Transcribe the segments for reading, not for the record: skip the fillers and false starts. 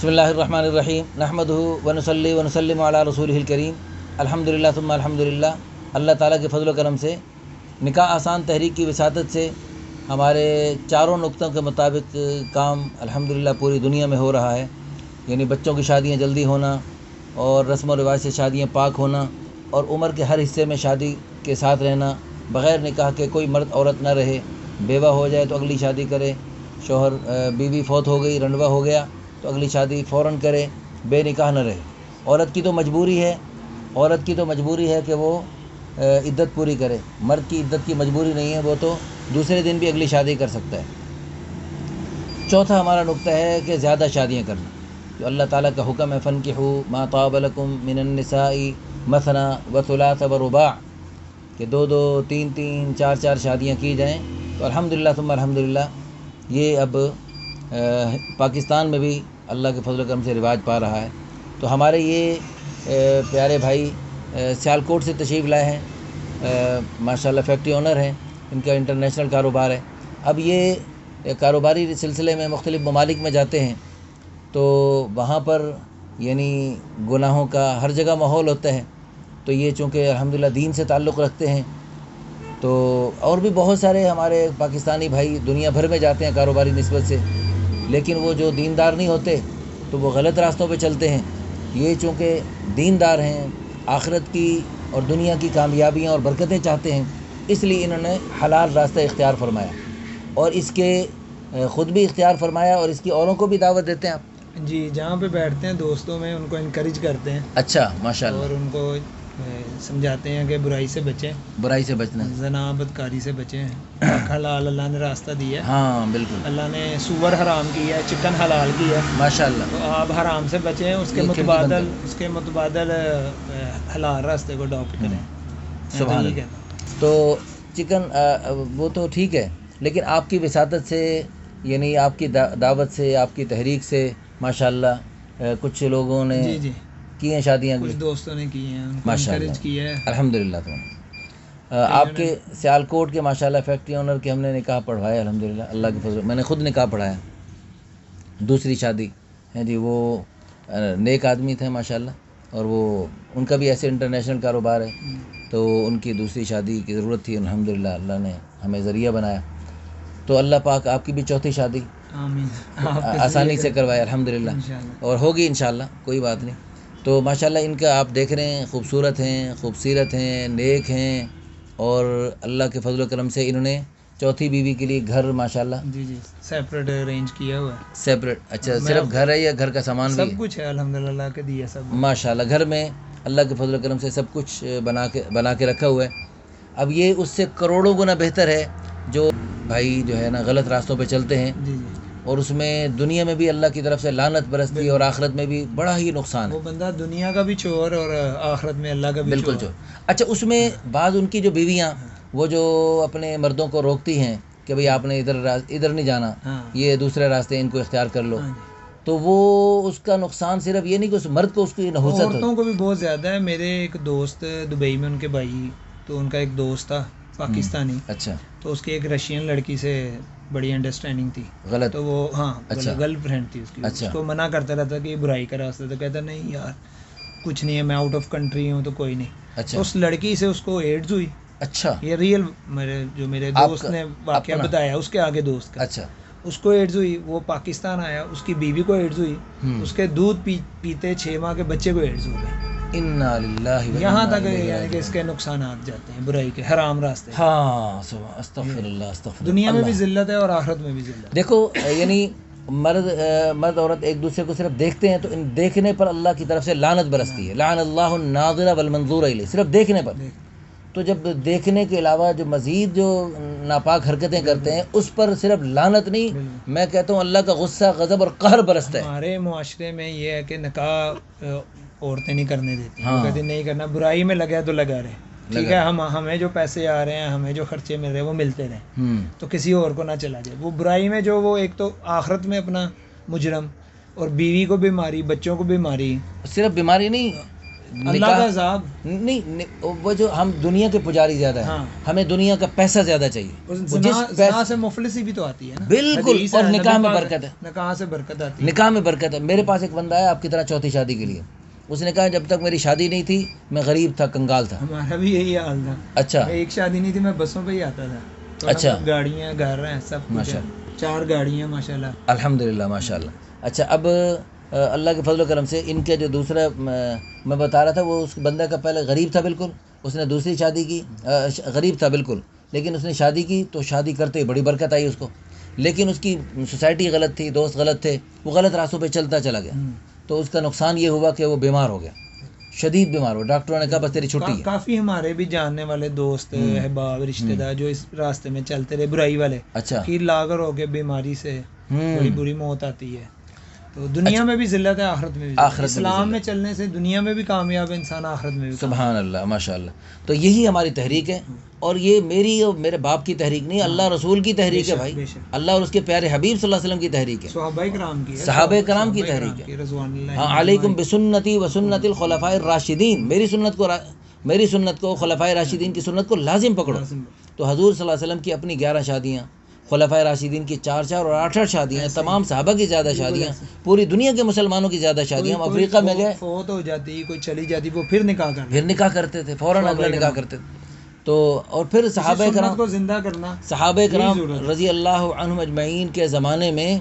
بسم اللہ الرحمن الرحیم نحمدہ ونصلی ونسلم علی رسولہ الکریم الحمدللہ ثم الحمدللہ۔ اللہ تعالیٰ کے فضل و کرم سے نکاح آسان تحریک کی وساطت سے ہمارے چاروں نقطوں کے مطابق کام الحمدللہ پوری دنیا میں ہو رہا ہے، یعنی بچوں کی شادیاں جلدی ہونا اور رسم و رواج سے شادیاں پاک ہونا اور عمر کے ہر حصے میں شادی کے ساتھ رہنا، بغیر نکاح کے کوئی مرد عورت نہ رہے، بیوہ ہو جائے تو اگلی شادی کرے، شوہر بیوی فوت ہو گئی، رنڈوا ہو گیا تو اگلی شادی فوراً کرے، بے نکاح نہ رہے۔ عورت کی تو مجبوری ہے کہ وہ عدت پوری کرے، مرد کی عدت کی مجبوری نہیں ہے، وہ تو دوسرے دن بھی اگلی شادی کر سکتا ہے۔ چوتھا ہمارا نقطہ ہے کہ زیادہ شادیاں کرنا، جو اللہ تعالیٰ کا حکم ہے فَانكِحُوا مَا طَابَ لَكُم مِّنَ النِّسَاءِ مَثْنَىٰ وَثُلَاثَ وَرُبَاعَ، کہ دو تین چار شادیاں کی جائیں۔ تو الحمدللہ ثم الحمدللہ یہ اب پاکستان میں بھی اللہ کے فضل و کرم سے رواج پا رہا ہے۔ تو ہمارے یہ پیارے بھائی سیالکوٹ سے تشریف لائے ہیں، ماشاءاللہ فیکٹری اونر ہیں، ان کا انٹرنیشنل کاروبار ہے۔ اب یہ کاروباری سلسلے میں مختلف ممالک میں جاتے ہیں تو وہاں پر یعنی گناہوں کا ہر جگہ ماحول ہوتا ہے، تو یہ چونکہ الحمدللہ دین سے تعلق رکھتے ہیں، تو اور بھی بہت سارے ہمارے پاکستانی بھائی دنیا بھر میں جاتے ہیں کاروباری نسبت سے، لیکن وہ جو دیندار نہیں ہوتے تو وہ غلط راستوں پہ چلتے ہیں۔ یہ چونکہ دیندار ہیں، آخرت کی اور دنیا کی کامیابیاں اور برکتیں چاہتے ہیں، اس لیے انہوں نے حلال راستہ اختیار فرمایا اور اس کے خود بھی اختیار فرمایا اور اس کی اوروں کو بھی دعوت دیتے ہیں آپ؟ جی، جہاں پہ بیٹھتے ہیں دوستوں میں ان کو انکریج کرتے ہیں۔ اچھا، ماشاءاللہ۔ اور ان کو سمجھاتے ہیں کہ برائی سے بچیں، برائی سے بچنا، زنا بدکاری سے بچیں۔ حلال اللہ نے راستہ دیا ہے، ہاں بالکل، اللہ نے سور حرام کی ہے، چکن حلال کی ہے، ماشاءاللہ۔ تو آپ حرام سے بچیں، اس کے متبادل حلال راستے کو اڈاپٹ کریں۔ سبحان ٹھیک ہے۔ اللہ۔ تو چکن وہ تو ٹھیک ہے، لیکن آپ کی وساطت سے یعنی آپ کی دعوت سے، آپ کی تحریک سے ماشاءاللہ کچھ لوگوں نے جی کی ہیں شادیاں، کچھ دوستوں نے کی ہیں، ان کو ماشاءاللہ، انکریج کیا ہے۔ الحمدللہ۔ تو آپ کے سیالکوٹ کے ماشاءاللہ فیکٹری اونر کے ہم نے نکاح پڑھوایا الحمدللہ، اللہ کے فضل، میں نے خود نکاح پڑھایا، دوسری شادی ہے جی۔ وہ نیک آدمی تھے ماشاءاللہ، اور وہ ان کا بھی ایسے انٹرنیشنل کاروبار ہے، تو ان کی دوسری شادی کی ضرورت تھی، الحمدللہ اللہ نے ہمیں ذریعہ بنایا۔ تو اللہ پاک آپ کی بھی چوتھی شادی آمین، آسانی سے کروایا الحمدللہ، انشاءاللہ، اور ہوگی انشاءاللہ، کوئی بات نہیں۔ تو ماشاءاللہ ان کا آپ دیکھ رہے ہیں، خوبصورت ہیں، خوبصیرت ہیں، نیک ہیں، اور اللہ کے فضل و کرم سے انہوں نے چوتھی بیوی کے لیے گھر ماشاءاللہ جی سیپریٹ ارینج کیا ہوا ہے، سیپریٹ۔ اچھا، صرف گھر ہے یا گھر کا سامان بھی ہے؟ سب کچھ ہے الحمدللہ کے دیا سب ماشاءاللہ، گھر میں اللہ کے فضل و کرم سے سب کچھ بنا کے رکھا ہوا ہے۔ اب یہ اس سے کروڑوں گنا بہتر ہے جو بھائی جو ہے نا غلط راستوں پہ چلتے ہیں، جی اور اس میں دنیا میں بھی اللہ کی طرف سے لعنت برستی ہے اور آخرت میں بھی بڑا ہی نقصان ہے۔ وہ بندہ دنیا کا بھی چور اور آخرت میں اللہ کا بھی بالکل چور۔ اچھا، اس میں بعض ان کی جو بیویاں وہ جو اپنے مردوں کو روکتی ہیں کہ بھئی آپ نے ادھر نہیں جانا، یہ دوسرے راستے ان کو اختیار کر لو، تو وہ اس کا نقصان صرف یہ نہیں کہ اس مرد کو اس کی نحوست عورتوں کو بھی بہت زیادہ ہے۔ میرے ایک دوست دبئی میں، ان کے بھائی، تو ان کا ایک دوست تھا پاکستانی، اچھا، تو اس کی ایک رشین لڑکی سے بڑی انڈرسٹینڈنگ تھی، غلط، تو وہ اچھا، گرل فرینڈ تھی اس کی، اچھا، اس کو منع کرتا رہتا کہ یہ برائی کا راستہ، تو کہتا نہیں یار کچھ نہیں ہے، میں آؤٹ آف کنٹری ہوں تو کوئی نہیں۔ اچھا، تو اس لڑکی سے اس کو ایڈز ہوئی۔ اچھا، یہ ریئل میرے دوست نے واقعہ بتایا، اس کے آگے دوست کا، اچھا، اس کو ایڈز ہوئی، وہ پاکستان آیا، اس کی بیوی کو ایڈز ہوئی، اس کے دودھ پیتے 6 ماہ کے بچے کو ایڈز ہو گئے۔ انا للہ و یہاں انا تک الیہ یعنی کہ اس کے نقصانات جاتے ہیں برائی کے، حرام راستے۔ ہاں، استغفر اللہ، استغفر اللہ۔ دنیا میں بھی ذلت ہے اور آخرت میں بھی ذلت ہے۔ دیکھو یعنی مرد عورت ایک دوسرے کو صرف دیکھتے ہیں تو ان دیکھنے پر اللہ کی طرف سے لعنت برستی ہے، لعن اللہ الناظر والمنظور الیہ، صرف دیکھنے پر۔ تو جب دیکھنے کے علاوہ جو مزید جو ناپاک حرکتیں کرتے ہیں اس پر صرف لعنت نہیں، میں کہتا ہوں اللہ کا غصہ، غضب اور قہر برستا ہے۔ ہمارے معاشرے میں یہ ہے کہ نکاح عورتیں نہیں کرنے دیتی، وہ کہتی نہیں کرنا، برائی میں لگا تو لگا رہے، ٹھیک ہے، ہمیں جو پیسے آ رہے ہیں، ہمیں جو خرچے مل رہے ہیں وہ ملتے رہیں، تو کسی اور کو نہ چلا جائے۔ وہ برائی میں جو وہ ایک تو آخرت میں اپنا مجرم، اور بیوی کو بھی ماری، بچوں کو بھی ماری، صرف بیماری نہیں، اللہ کا عذاب نہیں، وہ جو ہم دنیا کے پجاری زیادہ ہیں، ہمیں دنیا کا پیسہ زیادہ چاہیے. زنا سے مفلسی بھی تو آتی ہے نا. بالکل. اور نکاح میں برکت ہے، نکاح سے برکت آتی ہے. نکاح میں برکت ہے. میرے پاس ایک بندہ ہے آپ کی طرح چوتھی شادی کے لیے. اس نے کہا جب تک میری شادی نہیں تھی میں غریب تھا، کنگال تھا. ہمارا بھی یہی حال تھا. اچھا. ایک شادی نہیں تھی، میں بسوں پہ ہی آتا تھا. اچھا. گاڑیاں، گھر ہیں، سب کچھ ہے. 4 گاڑیاں ماشاءاللہ. الحمدللہ ماشاءاللہ. اچھا، اب اللہ کے فضل و کرم سے ان کے جو دوسرا میں بتا رہا تھا، وہ اس بندہ کا پہلے غریب تھا بالکل. اس نے دوسری شادی کی، غریب تھا بالکل، لیکن اس نے شادی کی تو شادی کرتے ہی بڑی برکت آئی اس کو. لیکن اس کی سوسائٹی غلط تھی، دوست غلط تھے، وہ غلط راستوں پہ چلتا چلا گیا. تو اس کا نقصان یہ ہوا کہ وہ بیمار ہو گیا، شدید بیمار ہو. ڈاکٹروں نے کہا بس تیری چھٹی ہے. کافی ہمارے بھی جاننے والے دوست، احباب، رشتہ دار جو اس راستے میں چلتے رہے برائی والے. اچھا. پھر لاغر ہو کے بیماری سے بڑی بری موت آتی ہے. تو دنیا میں بھی ذلت ہے، آخرت میں بھی. اسلام میں چلنے سے دنیا میں بھی کامیاب ہے انسان، آخرت میں بھی. سبحان اللہ، ماشاء اللہ. تو یہی ہماری تحریک ہے، اور یہ میری اور میرے باپ کی تحریک نہیں، اللہ رسول کی تحریک ہے بھائی. اللہ اور اس کے پیارے حبیب صلی اللہ علیہ وسلم کی تحریک ہے، صحابہ کرام کی تحریک ہے. ہاں، علیکم بسنتی و سنت الخلفاء الراشدین. میری سنت کو، خلفائے راشدین کی سنت کو لازم پکڑو. تو حضور صلی اللہ علیہ وسلم کی اپنی 11 شادیاں، خلفائے راشدین کی 4 اور 8 شادیاں، تمام صحابہ کی زیادہ شادیاں، پوری دنیا کے مسلمانوں کی زیادہ شادیاں. ہم افریقہ میں گئے، فوت ہو جاتی، کوئی چلی جاتی، وہ پھر نکاح کرتے تھے، فوراً اگلا نکاح کرتے تھے. تو اور پھر صحابہ کرام کو زندہ کرنا، صحابہ کرام رضی اللہ عنہم اجمعین کے زمانے میں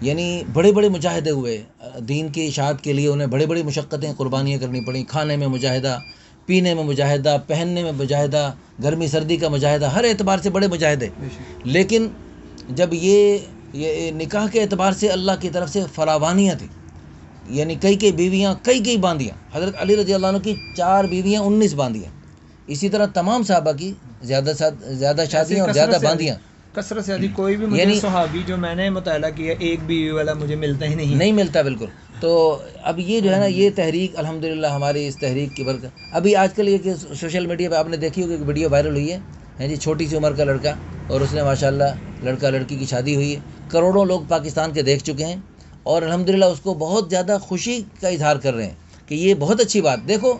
یعنی بڑے بڑے مجاہدے ہوئے دین کی اشاعت کے لیے. انہیں بڑی بڑی مشقتیں، قربانیاں کرنی پڑیں. کھانے میں مجاہدہ، پینے میں مجاہدہ، پہننے میں مجاہدہ، گرمی سردی کا مجاہدہ، ہر اعتبار سے بڑے مجاہدے. لیکن جب یہ نکاح کے اعتبار سے اللہ کی طرف سے فراوانیاں تھیں، یعنی کئی بیویاں، کئی باندیاں. حضرت علی رضی اللہ عنہ کی 4 بیویاں، 19 باندیاں. اسی طرح تمام صحابہ کی زیادہ شادیاں اور زیادہ باندیاں. کثرت سے ادھی کوئی بھی مجھے صحابی جو میں نے مطالعہ کیا ایک بیوی والا مجھے ملتا ہی نہیں ملتا بالکل. تو اب یہ جو ہے نا، یہ تحریک الحمدللہ ہماری اس تحریک کی برکت. ابھی آج کل یہ کہ سوشل میڈیا پہ آپ نے دیکھی ہوگی کہ ویڈیو وائرل ہوئی ہے جی، چھوٹی سی عمر کا لڑکا، اور اس نے ماشاءاللہ لڑکا لڑکی کی شادی ہوئی ہے. کروڑوں لوگ پاکستان کے دیکھ چکے ہیں، اور الحمدللہ اس کو بہت زیادہ خوشی کا اظہار کر رہے ہیں کہ یہ بہت اچھی بات. دیکھو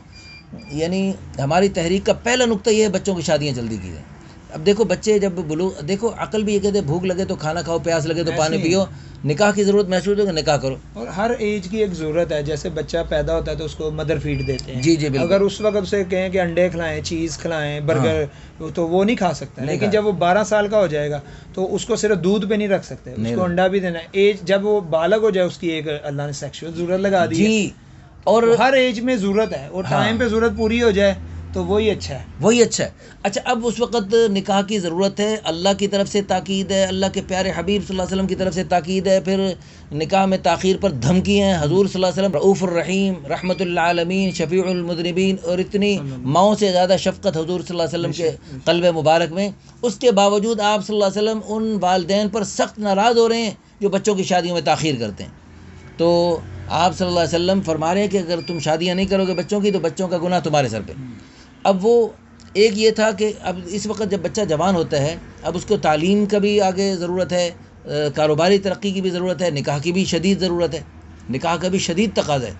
یعنی ہماری تحریک کا پہلا نقطہ یہ ہے بچوں کی شادیاں جلدی کی جائیں. اب دیکھو بچے جب دیکھو عقل بھی یہ کہتے ہیں بھوک لگے تو کھانا کھاؤ، پیاس لگے تو پانی پیو، نکاح کی ضرورت محسوس ہو کہ نکاح کرو. اور ہر ایج کی ایک ضرورت ہے. جیسے بچہ پیدا ہوتا ہے تو اس کو مدر فیڈ دیتے ہیں. جی بالکل. اگر اس وقت اسے کہیں کہ انڈے کھلائیں، چیز کھلائیں، برگر، تو وہ نہیں کھا سکتا. لیکن جب وہ 12 سال کا ہو جائے گا تو اس کو صرف دودھ پہ نہیں رکھ سکتے، اس کو انڈا بھی دینا ہے. ایج جب وہ بالغ ہو جائے، اس کی ایک اللہ نے سیکشوئل ضرورت لگا دی ہے. اور ہر ایج میں ضرورت ہے، اور ٹائم پہ ضرورت پوری ہو جائے تو وہی اچھا ہے. اچھا، اب اس وقت نکاح کی ضرورت ہے، اللہ کی طرف سے تاکید ہے، اللہ کے پیارے حبیب صلی اللہ علیہ وسلم کی طرف سے تاکید ہے. پھر نکاح میں تاخیر پر دھمکی ہیں. حضور صلی اللہ علیہ وسلم رؤوف الرحیم، رحمت للعالمین، شفیع المذنبین، اور اتنی ماؤں سے زیادہ شفقت حضور صلی اللہ علیہ وسلم کے قلب مبارک میں. اس کے باوجود آپ صلی اللہ علیہ وسلم ان والدین پر سخت ناراض ہو رہے ہیں جو بچوں کی شادیوں میں تاخیر کرتے ہیں. تو آپ صلی اللہ علیہ وسلم فرما رہے ہیں کہ اگر تم شادیاں نہیں کرو گے بچوں کی تو بچوں کا گناہ تمہارے سر پہ. اب وہ ایک یہ تھا کہ اب اس وقت جب بچہ جوان ہوتا ہے، اب اس کو تعلیم کا بھی آگے ضرورت ہے، کاروباری ترقی کی بھی ضرورت ہے، نکاح کی بھی شدید ضرورت ہے، نکاح کا بھی شدید تقاضا ہے.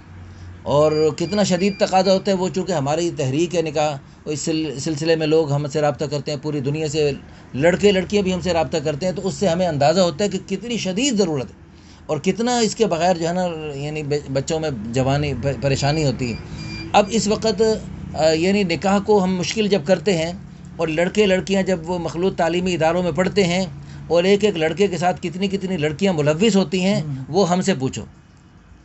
اور کتنا شدید تقاضا ہوتا ہے وہ چونکہ ہماری تحریک ہے نکاح، اس سلسلے میں لوگ ہم سے رابطہ کرتے ہیں، پوری دنیا سے لڑکے لڑکیاں بھی ہم سے رابطہ کرتے ہیں. تو اس سے ہمیں اندازہ ہوتا ہے کہ کتنی شدید ضرورت ہے، اور کتنا اس کے بغیر جو ہے نا یعنی بچوں میں جوانی پریشانی ہوتی ہے. اب اس وقت یعنی نکاح کو ہم مشکل جب کرتے ہیں، اور لڑکے لڑکیاں جب وہ مخلوط تعلیمی اداروں میں پڑھتے ہیں، اور ایک لڑکے کے ساتھ کتنی لڑکیاں ملوث ہوتی ہیں، وہ ہم سے پوچھو.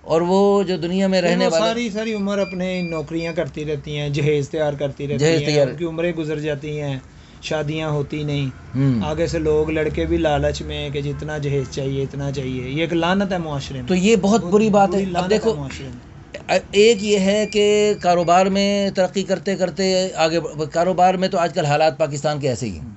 اور وہ جو دنیا میں رہنے والے ساری عمر اپنے نوکریاں کرتی رہتی ہیں، جہیز تیار کرتی رہتی ہیں، ان کی عمریں گزر جاتی ہیں، شادیاں ہوتی نہیں. آگے سے لوگ لڑکے بھی لالچ میں کہ جتنا جہیز چاہیے اتنا چاہیے. یہ ایک لعنت ہے معاشرے میں. تو یہ بہت بری بات ہے. اب دیکھو ایک یہ ہے کہ کاروبار میں ترقی کرتے کرتے آگے، کاروبار میں تو آج کل حالات پاکستان کے ایسے ہی ہیں.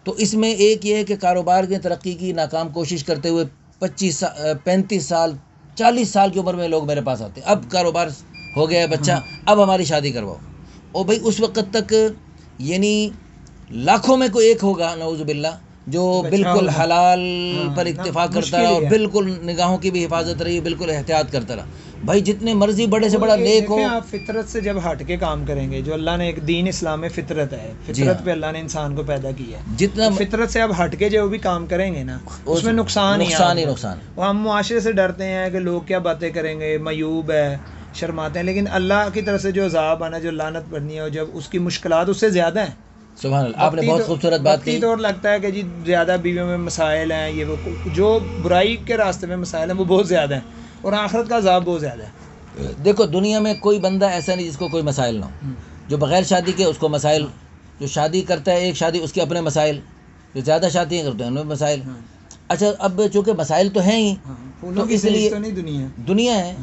تو اس میں ایک یہ ہے کہ کاروبار میں ترقی کی ناکام کوشش کرتے ہوئے 25 35 سال 40 سال کی عمر میں لوگ میرے پاس آتے ہیں. اب کاروبار ہو گیا ہے بچہ، اب ہماری شادی کرواؤ. اور بھائی اس وقت تک یعنی لاکھوں میں کوئی ایک ہوگا نعوذ باللہ جو بالکل حلال پر اکتفا کرتا رہا اور بالکل نگاہوں کی بھی حفاظت رہی، بالکل احتیاط کرتا رہا. بھائی جتنے مرضی بڑے سے بڑا نیک ہو، آپ فطرت سے جب ہٹ کے کام کریں گے، جو اللہ نے ایک دین اسلام میں فطرت ہے، فطرت پہ اللہ نے انسان کو پیدا کیا ہے، جتنا فطرت سے اب ہٹ کے جو بھی کام کریں گے نا اس میں نقصان ہی نقصان. وہ ہم معاشرے سے ڈرتے ہیں کہ لوگ کیا باتیں کریں گے، معیوب ہے، شرماتے ہیں، لیکن اللہ کی طرف سے جو عذاب آنا، جو لعنت پڑنی ہے، اور جب اس کی مشکلات اس سے زیادہ ہیں. سبحان اللہ، آپ نے بہت خوبصورت بات کی. طور لگتا ہے کہ جی زیادہ بیویوں میں مسائل ہیں، یہ وہ جو برائی کے راستے میں مسائل ہیں وہ بہت زیادہ ہیں، اور آخرت کا عذاب بہت زیادہ ہے. دیکھو دنیا میں کوئی بندہ ایسا نہیں جس کو کوئی مسائل نہ ہو. جو بغیر شادی کے اس کو مسائل، جو شادی کرتا ہے ایک شادی اس کے اپنے مسائل، جو زیادہ شادیاں کرتے ہیں ان میں مسائل. اچھا اب چونکہ مسائل تو ہیں ہی، تو اس لیے دنیا ہے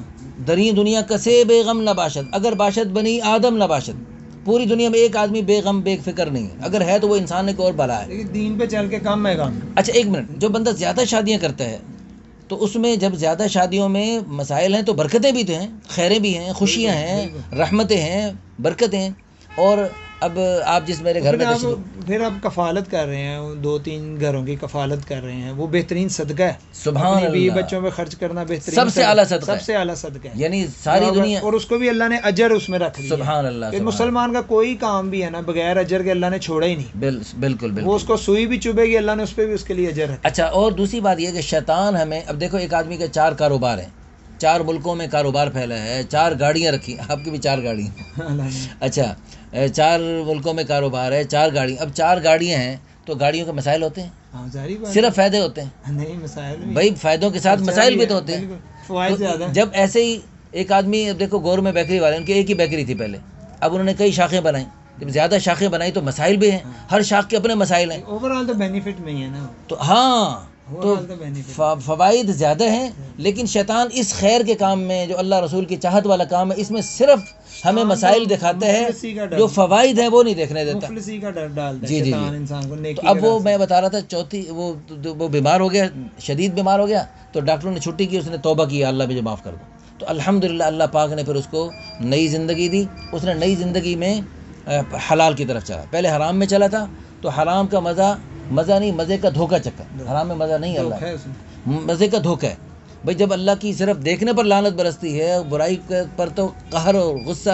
دری دنیا کسے بے غم نہ باشد، اگر باشد بنی آدم نہ باشد. پوری دنیا میں ایک آدمی بے غم بے فکر نہیں ہے، اگر ہے تو وہ انسان ایک اور بلا ہے. لیکن دین پہ چل کے کم ہے کام. اچھا ایک منٹ، جو بندہ زیادہ شادیاں کرتا ہے تو اس میں جب زیادہ شادیوں میں مسائل ہیں تو برکتیں بھی تو ہیں، خیریں بھی ہیں، خوشیاں ہیں، رحمتیں ہیں، برکتیں ہیں. اور اب آپ جس میرے گھر میں پھر آپ کفالت کر رہے ہیں، 2-3 گھروں کی کفالت کر رہے ہیں، وہ بہترین صدقہ ہے. سبحان اللہ، بیوی بچوں پہ خرچ کرنا بہترین سب سے اعلیٰ صدقہ، سب سے اعلیٰ صدقہ ہے. یعنی ساری دنیا، اور اس کو بھی اللہ نے اجر اس میں رکھ دیا. سبحان اللہ. کہ مسلمان کا کوئی کام بھی ہے نا بغیر اجر کے اللہ نے چھوڑا ہی نہیں. بالکل. وہ اس کو سوئی بھی چبھے گی، اللہ نے اس پہ بھی اس کے لیے اجر رکھا. اچھا اور دوسری بات یہ کہ شیطان ہمیں، اب دیکھو ایک آدمی کے 4 کاروبار ہیں، 4 ملکوں میں کاروبار پھیلا ہے، 4 گاڑیاں رکھی، آپ کی بھی 4 گاڑی ہیں. اچھا 4 ملکوں میں کاروبار ہے، 4 گاڑی. اب 4 گاڑیاں ہیں تو گاڑیوں کے مسائل ہوتے ہیں، صرف فائدے ہوتے ہیں؟ نہیں، مسائل بھائی فائدوں کے ساتھ مسائل بھی تو ہوتے ہیں. فوائد زیادہ. جب ایسے ہی ایک آدمی، دیکھو گور میں بیکری والے، ان کی ایک ہی بیکری تھی پہلے، اب انہوں نے کئی شاخیں بنائیں، جب زیادہ شاخیں بنائی تو مسائل بھی ہیں، ہر شاخ کے اپنے مسائل ہیں. اوور آل تو بینیفٹ میں ہی ہے نا. تو ہاں، تو فوائد زیادہ ہیں، لیکن شیطان اس خیر کے کام میں جو اللہ رسول کی چاہت والا کام ہے، اس میں صرف ہمیں مسائل دکھاتا ہے، جو فوائد ہیں وہ نہیں دیکھنے دیتا. مفلسی کا ڈر ڈالتا ہے جی. شیطان انسان کو نیکی. اب وہ میں بتا رہا تھا چوتھی، وہ بیمار ہو گیا، شدید بیمار ہو گیا، تو ڈاکٹروں نے چھٹی کی، اس نے توبہ کی اللہ مجھے معاف کر دو. تو الحمدللہ اللہ پاک نے پھر اس کو نئی زندگی دی. اس نے نئی زندگی میں حلال کی طرف چلا، پہلے حرام میں چلا تھا تو حرام کا مزہ نہیں، مزے کا دھوکہ چکا. حرام میں مزہ نہیں، اللہ مزے کا دھوکہ ہے. بھائی جب اللہ کی صرف دیکھنے پر لعنت برستی ہے، برائی پر تو قہر اور غصہ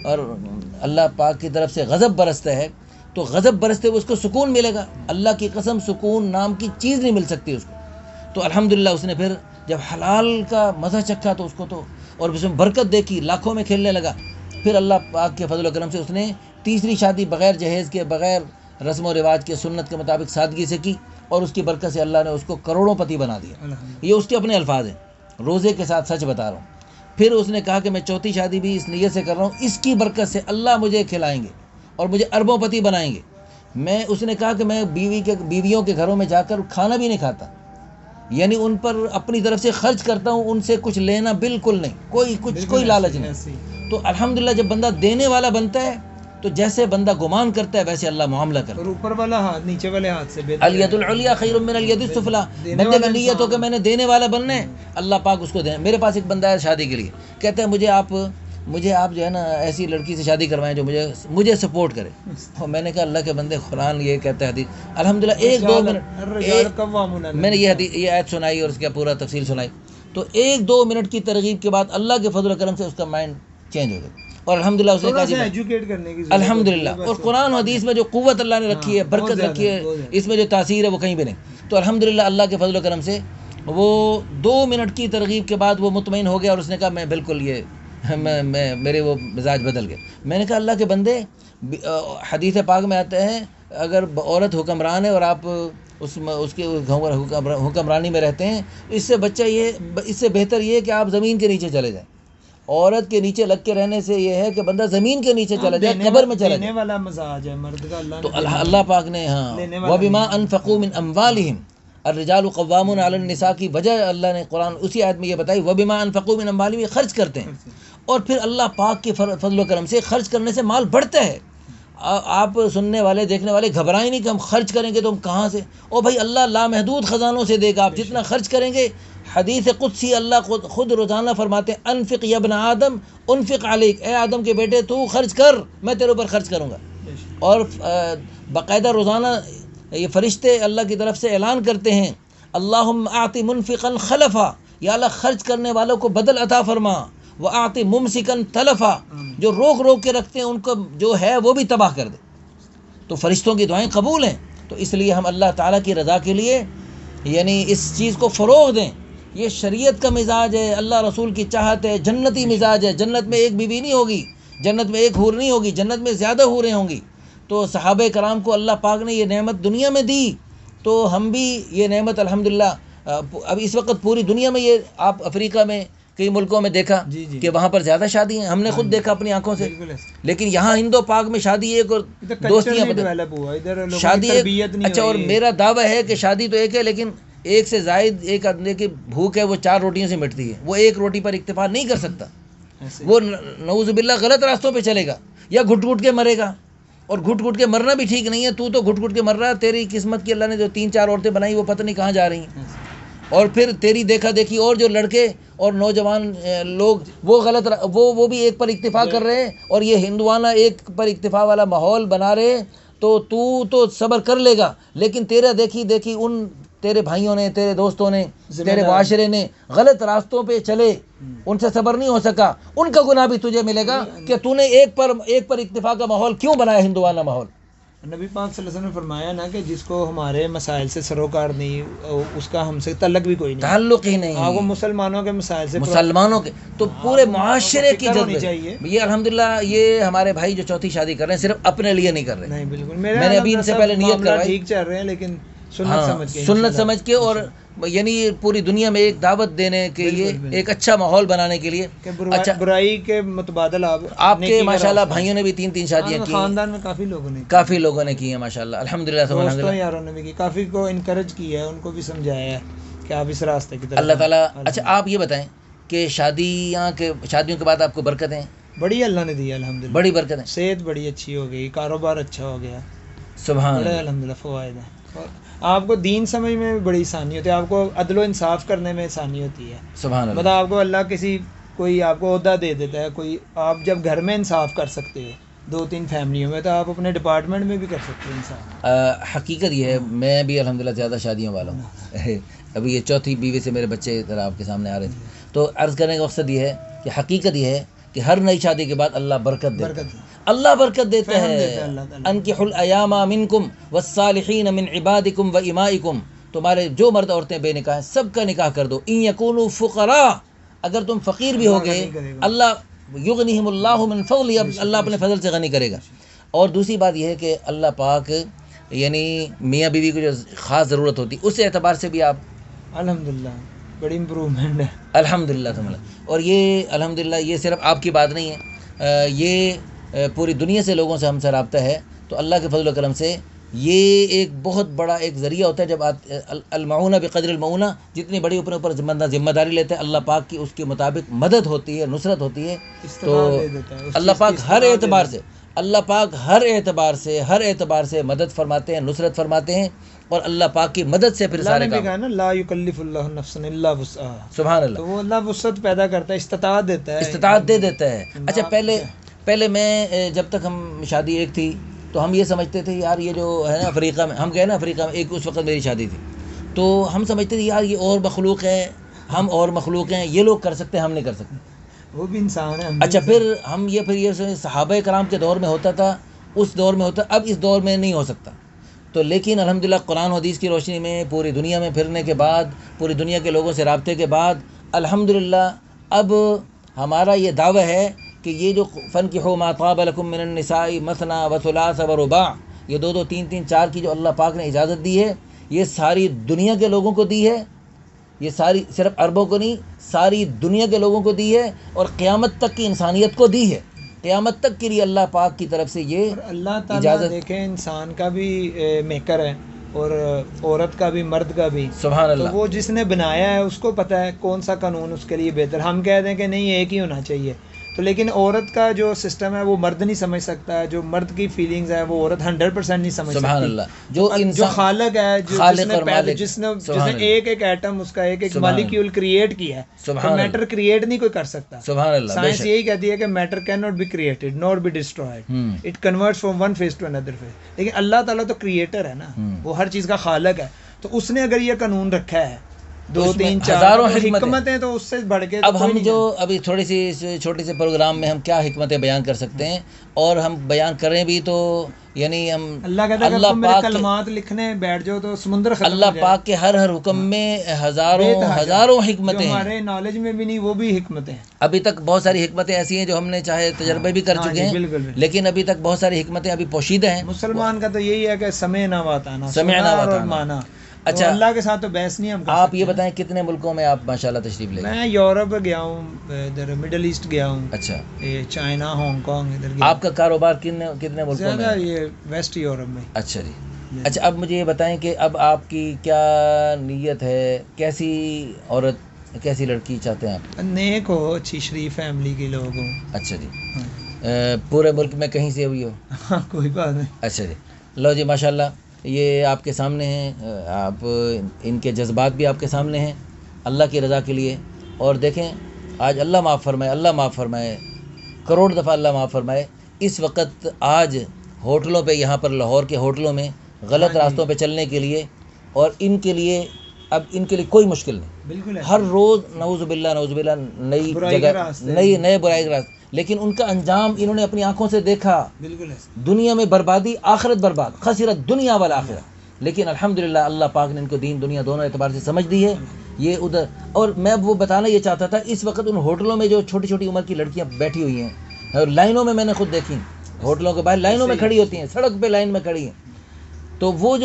اور اللہ پاک کی طرف سے غضب برستا ہے، تو غضب برستے ہوئے اس کو سکون ملے گا. اللہ کی قسم سکون نام کی چیز نہیں مل سکتی اس کو. تو الحمدللہ اس نے پھر جب حلال کا مزہ چکھا تو اس کو تو، اور اس میں برکت دیکھی، لاکھوں میں کھیلنے لگا. پھر اللہ پاک کے فضل و کرم سے اس نے تیسری شادی بغیر جہیز کے، بغیر رسم و رواج کے، سنت کے مطابق سادگی سے کی، اور اس کی برکت سے اللہ نے اس کو کروڑوں پتی بنا دیا. یہ اس کے اپنے الفاظ ہیں، روزے کے ساتھ سچ بتا رہا ہوں. پھر اس نے کہا کہ میں چوتھی شادی بھی اس نیت سے کر رہا ہوں، اس کی برکت سے اللہ مجھے کھلائیں گے اور مجھے اربوں پتی بنائیں گے. اس نے کہا کہ میں بیویوں کے گھروں میں جا کر کھانا بھی نہیں کھاتا، یعنی ان پر اپنی طرف سے خرچ کرتا ہوں، ان سے کچھ لینا بالکل نہیں، کوئی لالچ نہیں. تو الحمدللہ جب بندہ دینے والا بنتا ہے تو جیسے بندہ گمان کرتا ہے ویسے اللہ معاملہ کرتا ہے. اور اوپر والا ہاتھ نیچے والے ہاتھ سے بہتر. الید العلیٰ خیر من الید السفلیٰ. بندے کی نیت ہو کہ میں نے دینے والا بننا ہے، اللہ پاک اس کو دے. میرے پاس ایک بندہ ہے شادی کے لیے، کہتا ہے مجھے آپ جو ہے نا ایسی لڑکی سے شادی کروائیں جو مجھے سپورٹ کرے. اور میں نے کہا اللہ کے بندے، قرآن یہ کہتا ہے حدیث. الحمدللہ 1-2 منٹ میں نے یہ آیت سنائی اور اس کا پورا تفصیل سنائی، تو 1-2 منٹ کی ترغیب کے بعد اللہ کے فضل و کرم سے اس کا مائنڈ چینج ہو گیا. اور الحمدللہ اس نے کہا ایجوکیٹ کرنے کی الحمدللہ. اور قرآن و حدیث میں جو قوت اللہ نے رکھی ہے، برکت رکھی ہے، اس میں جو تاثیر ہے وہ کہیں بھی نہیں. تو الحمدللہ اللہ کے فضل و کرم سے وہ 2 منٹ کی ترغیب کے بعد وہ مطمئن ہو گیا، اور اس نے کہا میں بالکل میرے وہ مزاج بدل گئے. میں نے کہا اللہ کے بندے، حدیث پاک میں آتے ہیں اگر عورت حکمران ہے اور آپ اس کے حکمرانی میں رہتے ہیں، اس سے بہتر یہ ہے کہ آپ زمین کے نیچے چلے جائیں. عورت کے نیچے لگ کے رہنے سے یہ ہے کہ بندہ زمین کے نیچے چلا جائے، قبر میں چلا جائے. دینے والا مزاج ہے مرد کا. تو اللہ پاک نے وَبِمَا أَنفَقُوا مِنْ أَمْوَالِهِمْ الرجال قوامون علی النساء کی وجہ اللہ نے قرآن اسی آیت میں یہ بتائی، وَبِمَا أَنفَقُوا مِنْ أَمْوَالِهِمْ، یہ خرچ کرتے ہیں. اور پھر اللہ پاک کے فضل و کرم سے خرچ کرنے سے مال بڑھتا ہے. آپ سننے والے دیکھنے والے گھبرائیں نہیں کہ ہم خرچ کریں گے تو ہم کہاں سے. او بھائی اللہ لامحدود خزانوں سے دے گا، آپ جتنا خرچ کریں گے. حدیث قدسی اللہ خود روزانہ فرماتے ہیں انفق یا ابن آدم انفق علیک، اے آدم کے بیٹے تو خرچ کر، میں تیرے اوپر خرچ کروں گا. اور باقاعدہ روزانہ یہ فرشتے اللہ کی طرف سے اعلان کرتے ہیں اللہم اعط منفقا خلفا، یا اللہ خرچ کرنے والوں کو بدل عطا فرما، وَأَعْطِ مُمْسِكًا تَلَفًا، جو روک روک کے رکھتے ہیں ان کو جو ہے وہ بھی تباہ کر دے۔ تو فرشتوں کی دعائیں قبول ہیں، تو اس لیے ہم اللہ تعالیٰ کی رضا کے لیے یعنی اس چیز کو فروغ دیں۔ یہ شریعت کا مزاج ہے، اللہ رسول کی چاہت ہے، جنتی مزاج ہے۔ جنت میں ایک بیوی نہیں ہوگی، جنت میں ایک حور نہیں ہوگی، جنت میں زیادہ حوریں ہوں گی۔ تو صحابہ کرام کو اللہ پاک نے یہ نعمت دنیا میں دی، تو ہم بھی یہ نعمت الحمدللہ اب اس وقت پوری دنیا میں، یہ آپ افریقہ میں کئی ملکوں میں دیکھا کہ وہاں پر زیادہ شادی ہیں، ہم نے خود دیکھا اپنی آنکھوں سے، لیکن یہاں ہند و پاک میں شادی ایک اور دوستیاں شادی ایک۔ اچھا، اور میرا دعویٰ ہے کہ شادی تو ایک ہے، لیکن ایک سے زائد ایک آدمی کی بھوک ہے وہ 4 روٹیوں سے مٹتی ہے، وہ ایک روٹی پر اکتفا نہیں کر سکتا، وہ نعوذ باللہ غلط راستوں پہ چلے گا یا گھٹ گھٹ کے مرے گا، اور گھٹ گھٹ کے مرنا بھی ٹھیک نہیں ہے۔ تو گھٹ گھٹ کے مر رہا ہے، تیری قسمت کی اللہ نے جو 3-4 عورتیں بنائی وہ پتہ نہیں کہاں جا رہی ہیں، اور پھر تیری دیکھا دیکھی اور جو لڑکے اور نوجوان لوگ وہ غلط وہ بھی ایک پر اکتفا کر رہے ہیں، اور یہ ہندوانہ ایک پر اکتفا والا ماحول بنا رہے ہیں، تو صبر کر لے گا، لیکن تیرا دیکھی دیکھی ان تیرے بھائیوں نے، تیرے دوستوں نے، تیرے معاشرے نے غلط راستوں پہ چلے، ان سے صبر نہیں ہو سکا، ان کا گناہ بھی تجھے ملے گا کہ تو نے ایک پر اکتفا کا ماحول کیوں بنایا، ہندوانہ ماحول۔ نبی پاک صلی اللہ علیہ وسلم نے فرمایا نا کہ جس کو ہمارے مسائل سے سروکار نہیں، اس کا ہم سے تعلق بھی کوئی نہیں، تعلق ہی نہیں۔ آپ کو مسلمانوں کے مسائل سے، مسلمانوں کے تو پورے معاشرے کی ضرورت چاہیے۔ یہ الحمدللہ یہ ہمارے بھائی جو چوتھی شادی کر رہے ہیں صرف اپنے لیے نہیں کر رہے، نہیں بالکل، میں نے ابھی ان سے پہلے نیت کروائی، ٹھیک چل رہے ہیں لیکن سنت سمجھ کے، اور یعنی پوری دنیا میں ایک دعوت دینے کے لیے، ایک اچھا ماحول بنانے کے لیے۔ اچھا، برائی کے متبادل آپ کے ماشاءاللہ بھائیوں نے بھی 3 شادیاں کی، خاندان میں کافی لوگوں نے کی ہیں ماشاءاللہ، الحمدللہ، دوستوں یاروں نے بھی کی، کافی کو انکریج کیا ہے، ان کو بھی سمجھایا ہے کہ آپ اس راستے کی طرف اللہ تعالیٰ۔ اچھا، آپ یہ بتائیں کہ شادیوں کے بعد آپ کو برکتیں بڑی اللہ نے دی، الحمدللہ بڑی برکتیں، صحت بڑی اچھی ہو گئی، کاروبار اچھا ہو گیا، سبحان اللہ، الحمدللہ فوائد ہیں۔ آپ کو دین سمجھ میں بڑی آسانی ہوتی ہے، آپ کو عدل و انصاف کرنے میں آسانی ہوتی ہے، سبحان اللہ۔ مطلب آپ کو اللہ کوئی آپ کو عہدہ دے دیتا ہے، کوئی آپ جب گھر میں انصاف کر سکتے ہو 2-3 فیملیوں میں، تو آپ اپنے ڈپارٹمنٹ میں بھی کر سکتے ہیں انصاف۔ حقیقت یہ ہے، میں بھی الحمدللہ زیادہ شادیوں والا ہوں، ابھی یہ چوتھی بیوی سے میرے بچے ذرا آپ کے سامنے آ رہے تھے، تو عرض کرنے کا مقصد یہ ہے کہ حقیقت یہ ہے کہ ہر نئی شادی کے بعد اللہ برکت دیتا ہے، اللہ برکت دیتا ہے۔ انکحوا الایام منکم والصالحین من عبادکم وامائکم، تمہارے جو مرد عورتیں بے نکاح ہیں سب کا نکاح کر دو۔ ان یکونوا فقراء، اگر تم فقیر بھی ہوگے اللہ یغنیہم اللہ من فضلہ، اللہ اپنے فضل سے غنی کرے گا۔ اور دوسری بات یہ ہے کہ اللہ پاک یعنی میاں بیوی کو جو خاص ضرورت ہوتی ہے اس اعتبار سے بھی آپ الحمدللہ بڑی امپروومنٹ ہے، الحمدللہ تمہارا۔ اور یہ الحمدللہ یہ صرف آپ کی بات نہیں ہے، یہ پوری دنیا سے لوگوں سے ہم سے رابطہ ہے، تو اللہ کے فضل و کرم سے یہ ایک بہت بڑا ایک ذریعہ ہوتا ہے۔ جب المعونہ بقدر المعونہ، جتنی بڑی اوپر ذمہ داری لیتے ہیں، اللہ پاک کی اس کے مطابق مدد ہوتی ہے، نصرت ہوتی ہے۔ تو اللہ پاک ہر اعتبار سے، اللہ پاک ہر اعتبار سے مدد فرماتے ہیں، نصرت فرماتے ہیں، اور اللہ پاک کی مدد سے پھر سارے کام۔ نا لا یکلف اللہ نفسا الا وسعها، سبحان اللہ، تو وہ اللہ وسعت پیدا کرتا ہے، استطاعت دیتا ہے، استطاعت دے دیتا ہے۔ اچھا، پہلے میں جب تک ہم شادی ایک تھی تو ہم یہ سمجھتے تھے یار یہ جو ہے نا افریقہ میں، ہم گئے نا افریقہ میں، ایک اس وقت میری شادی تھی، تو ہم سمجھتے تھے یار یہ اور مخلوق ہے، ہم اور مخلوق ہیں، یہ لوگ کر سکتے ہیں، ہم نہیں کر سکتے، وہ بھی انسان ہے۔ اچھا، پھر ہم یہ صحابہ کرام کے دور میں ہوتا تھا، اس دور میں ہوتا، اب اس دور میں نہیں ہو سکتا۔ تو لیکن الحمدللہ قرآن و حدیث کی روشنی میں پوری دنیا میں پھرنے کے بعد، پوری دنیا کے لوگوں سے رابطے کے بعد، الحمدللہ اب ہمارا یہ دعویٰ ہے کہ یہ جو فَانكِحُوا مَا طَابَ لَكُم مِّنَ النِّسَاءِ مَثْنَىٰ وَثُلَاثَ وَرُبَاعَ، یہ 2 3 4 کی جو اللہ پاک نے اجازت دی ہے، یہ ساری دنیا کے لوگوں کو دی ہے، یہ ساری صرف عربوں کو نہیں، ساری دنیا کے لوگوں کو دی ہے، اور قیامت تک کی انسانیت کو دی ہے، قیامت تک کے لیے اللہ پاک کی طرف سے یہ اللہ تعالیٰ دیکھیں انسان کا بھی میکر ہے، اور عورت کا بھی، مرد کا بھی، سبحان اللہ۔ تو وہ جس نے بنایا ہے اس کو پتہ ہے کون سا قانون اس کے لیے بہتر۔ ہم کہہ دیں کہ نہیں ایک ہی ہونا چاہیے، تو تو لیکن عورت کا جو سسٹم ہے وہ مرد نہیں سمجھ سکتا, جو مرد کی فیلنگز ہے وہ عورت 100% نہیں سمجھ سکتی. سبحان اللہ. جو خالق ہے, جس نے ایک ایک ایٹم, اس کا ایک ایک مالیکیول کریٹ کیا ہے, تو میٹر کریٹ نہیں کوئی کر سکتا. سبحان اللہ. سائنس یہی کہتی ہے کہ matter can not be created not be destroyed, it converts from one phase to another phase. لیکن اللہ تعالیٰ تو کریٹر ہے نا, وہ ہر چیز کا خالق ہے. تو اس نے اگر یہ قانون رکھا ہے 2-3 ہزاروں حکمتیں, تو اس سے بڑھ کے اب ہم جو ابھی تھوڑی سی چھوٹی سی پروگرام میں ہم کیا حکمتیں بیان کر سکتے ہیں, اور ہم بیان کریں بھی تو یعنی ہم اللہ کہتا ہے اگر تم میرے کلمات لکھنے بیٹھ جاؤ تو سمندر ختم. اللہ پاک کے ہر حکم میں ہزاروں حکمتیں ہیں, ہمارے نالج میں بھی نہیں, وہ بھی حکمتیں ہیں. ابھی تک بہت ساری حکمتیں ایسی ہیں جو ہم نے چاہے تجربے بھی کر چکے ہیں, لیکن ابھی تک بہت ساری حکمتیں ابھی پوشیدہ ہیں. مسلمان کا تو یہی ہے کہ سمعنا واطعنا, سمعنا اور مانا. اچھا, اللہ کے ساتھ تو بحث نہیں ہم. آپ یہ بتائیں کتنے ملکوں میں آپ ماشاءاللہ تشریف لے گئے؟ میں یورپ گیا ہوں, ادھر مڈل ایسٹ گیا ہوں. اچھا, چائنا, ہانگ کانگ, ادھر گیا. آپ کا کاروبار کتنے ملکوں میں؟ یہ ویسٹ یورپ میں. اچھا جی. اچھا, اب مجھے یہ بتائیں کہ اب آپ کی کیا نیت ہے, کیسی عورت, کیسی لڑکی چاہتے ہیں آپ؟ نیک ہو, اچھی شریف فیملی کے لوگ ہوں. اچھا جی. پورے ملک میں کہیں سے ہوئی ہو؟ ہاں, کوئی بات نہیں. اچھا جی. لو جی, ماشاءاللہ یہ آپ کے سامنے ہیں, آپ ان کے جذبات بھی آپ کے سامنے ہیں اللہ کی رضا کے لیے. اور دیکھیں آج اللہ معاف فرمائے, اللہ معاف فرمائے, کروڑ دفعہ اللہ معاف فرمائے, اس وقت آج ہوٹلوں پہ, یہاں پر لاہور کے ہوٹلوں میں غلط راستوں پہ چلنے کے لیے, اور ان کے لیے اب ان کے لیے کوئی مشکل نہیں. بالکل ہر روز نعوذ باللہ نئی جگہ, نئے برائی کے راستے, لیکن ان کا انجام انہوں نے اپنی آنکھوں سے دیکھا. بالکل دنیا میں بربادی, آخرت برباد, خسرت دنیا والآخرہ. لیکن الحمدللہ اللہ پاک نے ان کو دین دنیا دونوں اعتبار سے سمجھ دی ہے. یہ ادھر, اور میں وہ بتانا یہ چاہتا تھا, اس وقت ان ہوٹلوں میں جو چھوٹی چھوٹی عمر کی لڑکیاں بیٹھی ہوئی ہیں, اور لائنوں میں نے خود دیکھی, ہوٹلوں کے باہر لائنوں میں کھڑی ہوتی ہیں, سڑک پہ لائن میں کھڑی ہیں. تو وہ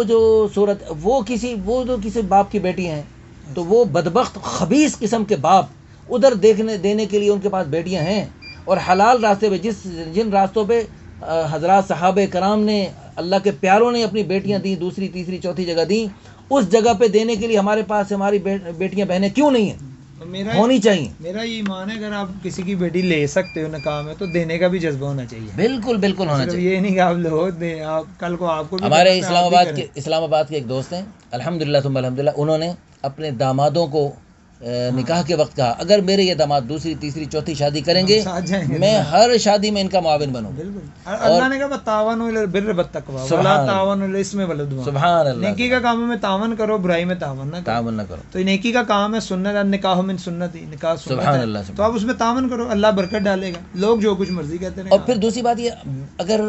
جو صورت, وہ جو کسی باپ کی بیٹی ہیں, تو وہ بدبخت خبیث قسم کے باپ ادھر دینے کے لیے ان کے پاس بیٹیاں ہیں, اور حلال راستے پہ جن راستوں پہ حضرات صحابہ کرام نے, اللہ کے پیاروں نے اپنی بیٹیاں دیں, دوسری تیسری چوتھی جگہ دیں, اس جگہ پہ دینے کے لیے ہمارے پاس ہماری بیٹیاں بہنیں کیوں نہیں ہیں؟ ہونی چاہیے. میرا یہ ایمان ہے اگر آپ کسی کی بیٹی لے سکتے ہو نکاح میں, تو دینے کا بھی جذبہ ہونا چاہیے. بالکل بالکل ہونا چاہیے. یہ نہیں کہ آپ لو دیں, آپ کل کو آپ کو. ہمارے اسلام آباد کے ایک دوست ہیں, الحمدللہ ثم الحمدللہ, انہوں نے اپنے دامادوں کو نکاح کے وقت کہا اگر میرے یہ داماد دوسری تیسری چوتھی شادی کریں گے, میں ہر شادی میں ان کا معاون بنوں. بالکل, اللہ نے کہا تعاونوا علی البر والتقوی ولا تعاونوا علی الاثم والعدوان. سبحان اللہ. نیکی کا کام میں تعاون کرو, برائی میں تعاون نہ کرو. تو نیکی کا کام ہے سنت, نکاح من سنتی, نکاح سنت ہے, تو آپ اس میں تعاون کرو, اللہ برکت ڈالے گا. لوگ جو کچھ مرضی کہتے ہیں. اور پھر دوسری بات یہ, اگر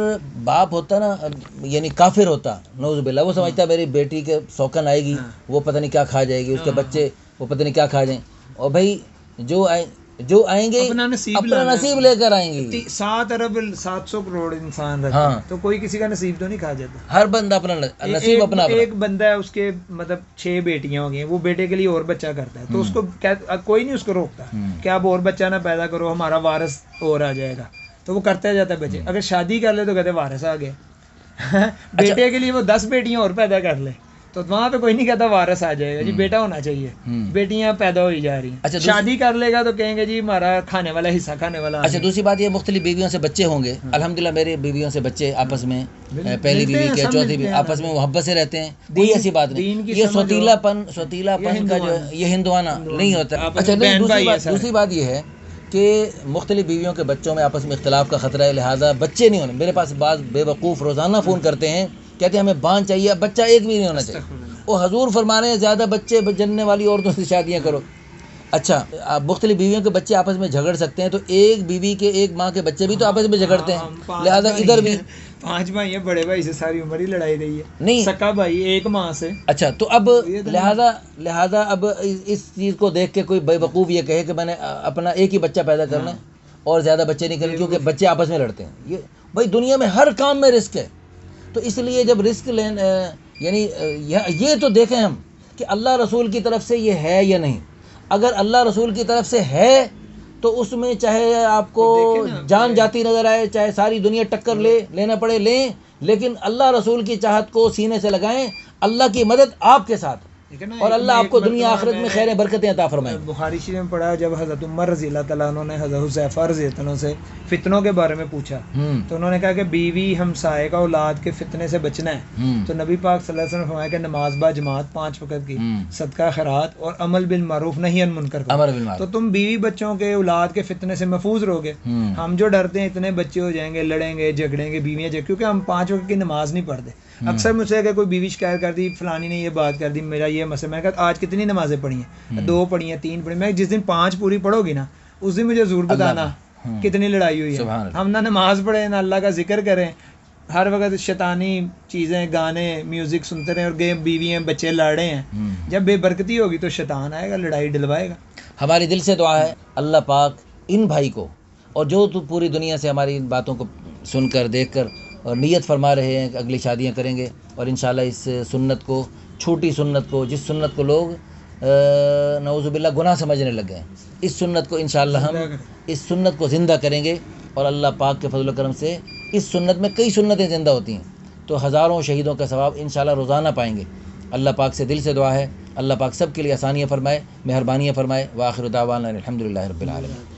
باپ ہوتا نا, یعنی کافر ہوتا نعوذ باللہ, وہ سمجھتا میری بیٹی کے سوکن آئے گی, وہ پتہ نہیں کیا کھا جائے گی, اس کے بچے وہ پتہ نہیں کیا کھا جائیں, اور بھائی جو آئیں گے اپنا نصیب لے کر آئیں گے. 7 ارب 700 کروڑ انسان رہتے ہیں, تو کوئی کسی کا نصیب تو نہیں کھا جاتا. ہر بندہ اپنا نصیب اپنا. ایک بندہ ہے, اس کے مطلب 6 بیٹیاں ہو گئی, وہ بیٹے کے لیے اور بچہ کرتا ہے, تو اس کو کوئی نہیں اس کو روکتا کہ آپ اور بچہ نہ پیدا کرو, ہمارا وارث اور آ جائے گا, تو وہ کرتا جاتا ہے بچے. اگر شادی کر لے تو کہتے وارث آ گیا. بیٹے کے لیے وہ 10 بیٹیاں اور پیدا کر لے, تو وہاں پہ کوئی نہیں کہتا وارث آ جائے گا جی, بیٹا ہونا چاہیے. بیٹیاں پیدا ہوئی جا رہی ہیں. شادی کر لے گا تو کہیں گے جی ہمارا کھانے والا حصہ کھانے والا. اچھا, دوسری بات یہ, مختلف بیویوں سے بچے ہوں گے, الحمدللہ میرے بیویوں سے بچے آپس میں, پہلی بیوی کے چوتھی بیوی, آپس میں محبت سے رہتے ہیں, کوئی ایسی بات نہیں. یہ سوتیلا پن کا جو یہ ہندوانہ نہیں ہوتا. اچھا, دوسری بات یہ ہے کہ مختلف بیویوں کے بچوں میں آپس میں اختلاف کا خطرہ ہے, لہٰذا بچے نہیں ہونے. میرے پاس بعض بے وقوف روزانہ فون کرتے ہیں, کہتے ہیں ہمیں بانج چاہیے, بچہ ایک بھی نہیں ہونا چاہیے. وہ حضور فرما رہے ہیں زیادہ بچے جننے والی عورتوں سے شادیاں کرو. اچھا, مختلف بیویوں کے بچے آپس میں جھگڑ سکتے ہیں, تو ایک بیوی کے ایک ماں کے بچے بھی تو آپس میں جھگڑتے ہیں, لہٰذا ادھر بھی 5 بھائی ہیں, بڑے بھائی سے ساری عمر ہی لڑائی رہی ہے, نہیں سکا بھائی ایک ماں سے. اچھا, تو اب لہٰذا اب اس چیز کو دیکھ کے کوئی بے وقوف یہ کہے کہ میں نے اپنا ایک ہی بچہ پیدا کرنا ہے اور زیادہ بچے نہیں کرنے, کیونکہ بچے آپس میں لڑتے ہیں. یہ بھائی دنیا میں ہر کام میں رسک ہے, تو اس لیے جب رسک یعنی یہ تو دیکھیں ہم کہ اللہ رسول کی طرف سے یہ ہے یا نہیں. اگر اللہ رسول کی طرف سے ہے تو اس میں چاہے آپ کو جان جاتی نظر آئے, چاہے ساری دنیا ٹکر لینا پڑے لیں, لیکن اللہ رسول کی چاہت کو سینے سے لگائیں. اللہ کی مدد آپ کے ساتھ, ٹھیک ہے نا. اور اللہ آپ کو دنیا آخرت میں خیر برکتیں عطا فرمائیں. بخاری شریف میں پڑھا جب حضرت عمر رضی اللہ تعالیٰ عنہ نے حضرت حذیفہ رضی اللہ عنہ سے فتنوں کے بارے میں پوچھا تو انہوں نے کہا کہ بیوی ہمسائے کا اولاد کے فتنے سے بچنا ہے. تو نبی پاک صلی اللہ علیہ وسلم نے فرمایا کہ نماز با جماعت 5 وقت کی، صدقہ خیرات اور عمل بالمعروف نہی عن منکر کا. تو تم بیوی بچوں کے اولاد کے فتنے سے محفوظ رہو گے. ہم جو ڈرتے ہیں اتنے بچے ہو جائیں گے، لڑیں گے جھگڑیں گے بیویاں کیونکہ ہم 5 وقت کی نماز نہیں پڑھتے. اکثر مجھ سے کہ کوئی بیوی شکایت کر دی فلانی نے یہ بات کر دی، میرا یہ مسئلہ. میں نے کہا آج کتنی نمازیں پڑھی ہیں؟ 2 پڑھی ہیں، 3 پڑھی. میں جس دن 5 پوری پڑھو گی نا اس دن مجھے ضرور بتانا کتنی لڑائی ہوئی ہے. ہم نہ نماز پڑھیں نہ اللہ کا ذکر کریں، ہر وقت شیطانی چیزیں گانے میوزک سنتے رہیں اور بیوی ہیں بچے لڑ رہے ہیں. جب بے برکتی ہوگی تو شیطان آئے گا لڑائی ڈلوائے گا. ہماری دل سے دعا ہے اللہ پاک ان بھائی کو اور جو تو پوری دنیا سے ہماری ان باتوں کو سن کر دیکھ کر اور نیت فرما رہے ہیں کہ اگلی شادیاں کریں گے اور انشاءاللہ اس سنت کو، چھوٹی سنت کو، جس سنت کو لوگ نعوذ باللہ گناہ سمجھنے لگ گئے، اس سنت کو انشاءاللہ ہم اس سنت کو زندہ کریں گے. اور اللہ پاک کے فضل و کرم سے اس سنت میں کئی سنتیں زندہ ہوتی ہیں تو ہزاروں شہیدوں کا ثواب انشاءاللہ روزانہ پائیں گے. اللہ پاک سے دل سے دعا ہے اللہ پاک سب کے لیے آسانیاں فرمائے، مہربانیاں فرمائے. وآخر دعوانا الحمدللہ رب العالمین.